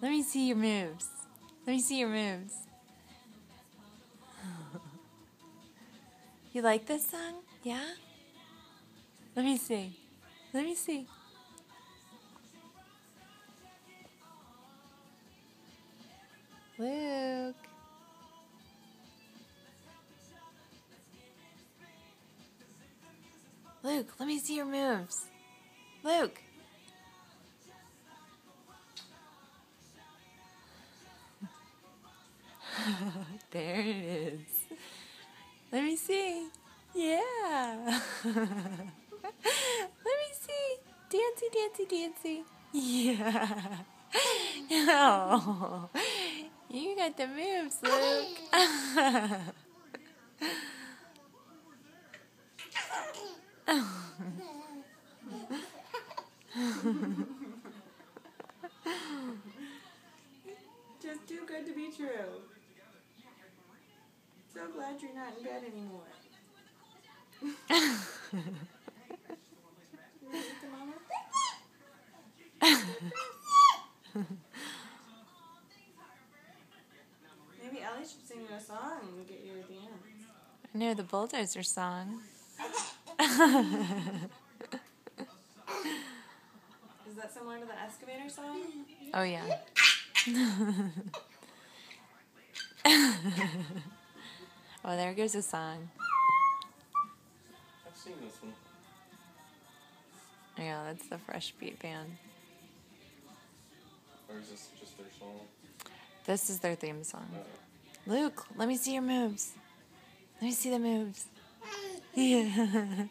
Let me see your moves. Let me see your moves. You like this song? Yeah? Let me see. Let me see. Luke. Luke, let me see your moves. Luke. There it is. Let me see. Yeah. Let me see. Dancy, dancy, dancy. Yeah. Oh, you got the moves, Luke. Just too good to be true. So glad you're not in bed anymore. Maybe Ellie should sing you a song and get you a dance. I know the Bulldozer song. Is that similar to the Excavator song? Oh, yeah. Oh, there goes a song. I've seen this one. Yeah, that's the Fresh Beat Band. Or is this just their song? This is their theme song. Luke, let me see your moves. Let me see the moves. Yeah.